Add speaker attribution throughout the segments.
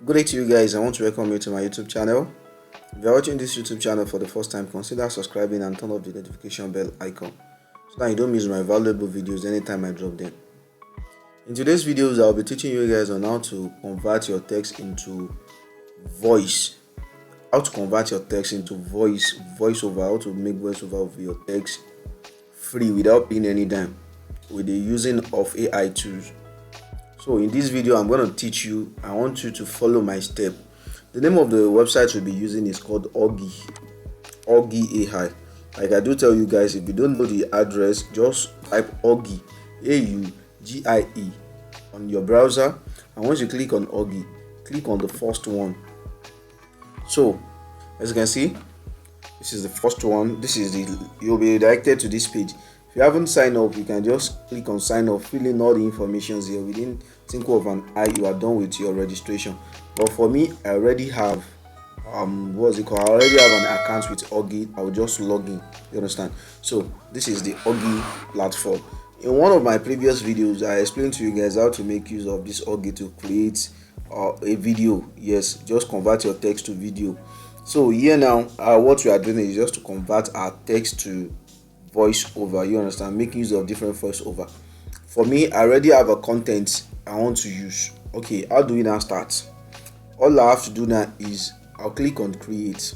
Speaker 1: Good day to you guys. I want to welcome you to my YouTube channel. If you are watching this YouTube channel for the first time, consider subscribing and turn off the notification bell icon so that you don't miss my valuable videos anytime I drop them. In today's videos, I'll be teaching you guys on how to convert your text into voice. How to convert your text into voiceover, how to make voiceover of your text free without paying any dime with the using of AI tools. So in this video, I'm going to teach you. I want you to follow my step. The name of the website we'll be using is called Augie AI. Like I do tell you guys, if you don't know the address, just type Augie AUGIE on your browser, and once you click on Augie, click on the first one. So as you can see, this is the first one. You'll be directed to this page. If you haven't signed up, you can just click on sign up, fill in all the information here. Within twinkle of an eye, you are done with your registration. But for me, I already have I already have an account with Augie. I will just log in. You understand? So this is the Augie platform. In one of my previous videos, I explained to you guys how to make use of this Augie to create a video. Yes, just convert your text to video. So here now, what we are doing is just to convert our text to voiceover. You understand? Making use of different voiceover. For me, I already have a content I want to use. Okay, how do we now start? All I have to do now is I'll click on create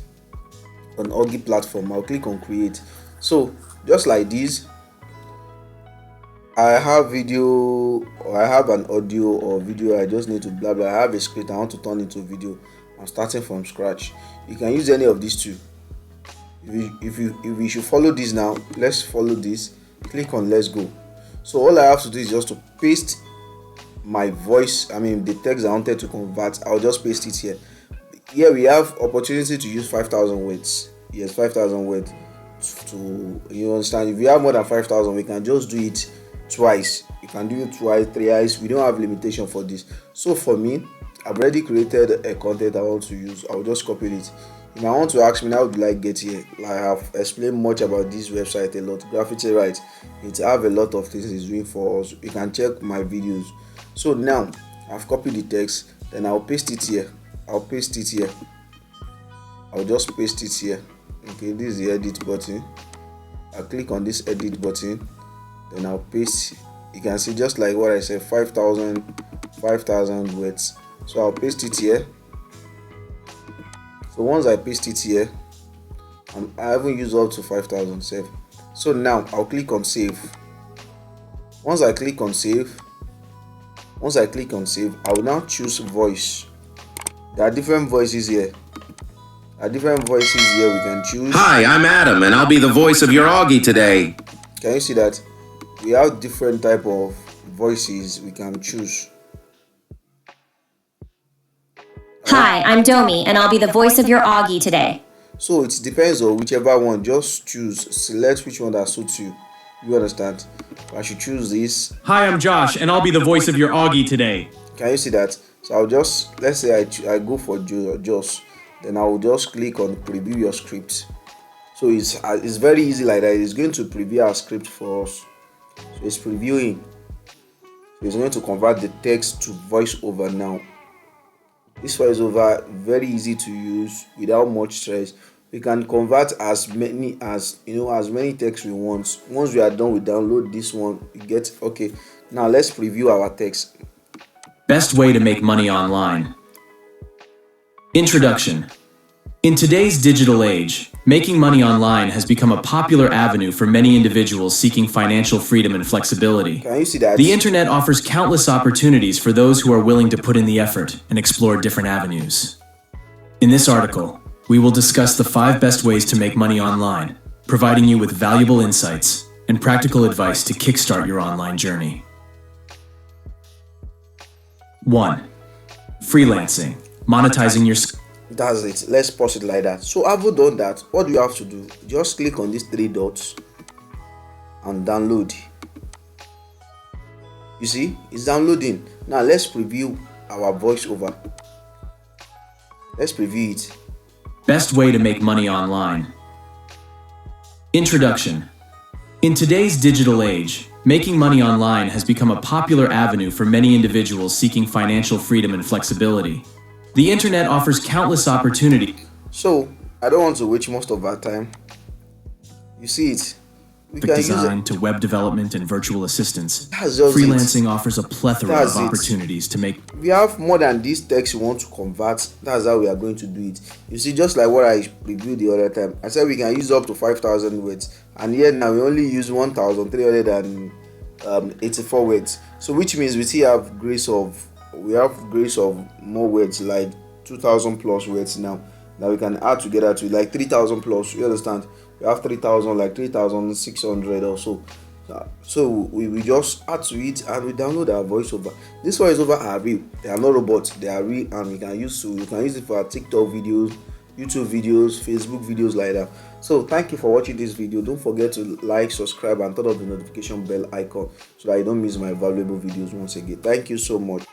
Speaker 1: on Augie platform. I'll click on create. So just like this, I have video or I have an audio or video. I just need to blah blah. I have a script I want to turn into video. I'm starting from scratch. You can use any of these two. If we should follow this now, let's follow this. Click on let's go. So all I have to do is just to paste my voice, the text I wanted to convert. I'll just paste it here. Here we have opportunity to use 5,000 words. Yes, 5,000 words. To you understand, if we have more than 5,000, we can just do it twice. You can do it twice, thrice. We don't have limitation for this. So for me, I've already created a content I want to use. I'll just copy it. If I want to ask me how do I get here, like I have explained much about this website a lot. Graffiti Right, it have a lot of things it's doing for us. You can check my videos. So now I've copied the text, then I'll paste it here. I'll just paste it here. Okay, this is the edit button. I'll click on this edit button, then I'll paste. You can see just like what I said, 5,000 words. So I'll paste it here. So once I paste it here, I haven't used up to 5,000 save. So now I'll click on save. Once I click on save, I will now choose voice. There are different voices here. We can choose.
Speaker 2: Hi, I'm Adam, and I'll be the voice of your Augie today.
Speaker 1: Can you see that? We have different type of voices we can choose.
Speaker 3: Hi, I'm Domi, and I'll be the voice of your Augie today.
Speaker 1: So it depends on whichever one. Just choose, select which one that suits you. You understand? I should choose this.
Speaker 4: Hi, I'm Josh, and I'll be the voice of your Augie today.
Speaker 1: Can you see that? So I'll just, let's say I go for Josh, then I will just click on preview your script. So it's very easy like that. It's going to preview our script for us. So it's previewing. So it's going to convert the text to voiceover now. This voiceover very easy to use without much stress. We can convert as many text we want. Once we are done, we download this one. You get okay. Now let's preview our text.
Speaker 4: Best way to make money online. Introduction. In today's digital age, making money online has become a popular avenue for many individuals seeking financial freedom and flexibility.
Speaker 1: Can you see that?
Speaker 4: The internet offers countless opportunities for those who are willing to put in the effort and explore different avenues. In this article, we will discuss the 5 best ways to make money online, providing you with valuable insights and practical advice to kickstart your online journey. 1. Freelancing, monetizing your skills.
Speaker 1: That's it. Let's pause it like that. So having done that, what do you have to do? Just click on these 3 dots and download. You see, it's downloading. Now let's preview our voiceover. Let's preview it.
Speaker 4: Best way to make money online. Introduction. In today's digital age, making money online has become a popular avenue for many individuals seeking financial freedom and flexibility. The internet offers countless opportunities.
Speaker 1: So I don't want to waste most of our time. You see it. We can use
Speaker 4: Design
Speaker 1: it.
Speaker 4: to web development and virtual assistants.
Speaker 1: That's just
Speaker 4: Freelancing
Speaker 1: it.
Speaker 4: offers a plethora
Speaker 1: That's
Speaker 4: of
Speaker 1: it.
Speaker 4: opportunities to make.
Speaker 1: We have more than this text we want to convert. That's how we are going to do it. You see, just like what I reviewed the other time, I said we can use up to 5,000 words, and yet now we only use 1,384 words. So which means we have grace of more words, like 2,000 plus words now that we can add together to like 3,000 plus. You understand? We have 3,000, like 3,600 or so. So we just add to it and we download our voiceover. This voiceover are real. They are not robots. They are real, and you can use it for our TikTok videos, YouTube videos, Facebook videos, like that. So thank you for watching this video. Don't forget to like, subscribe, and turn on the notification bell icon so that you don't miss my valuable videos once again. Thank you so much.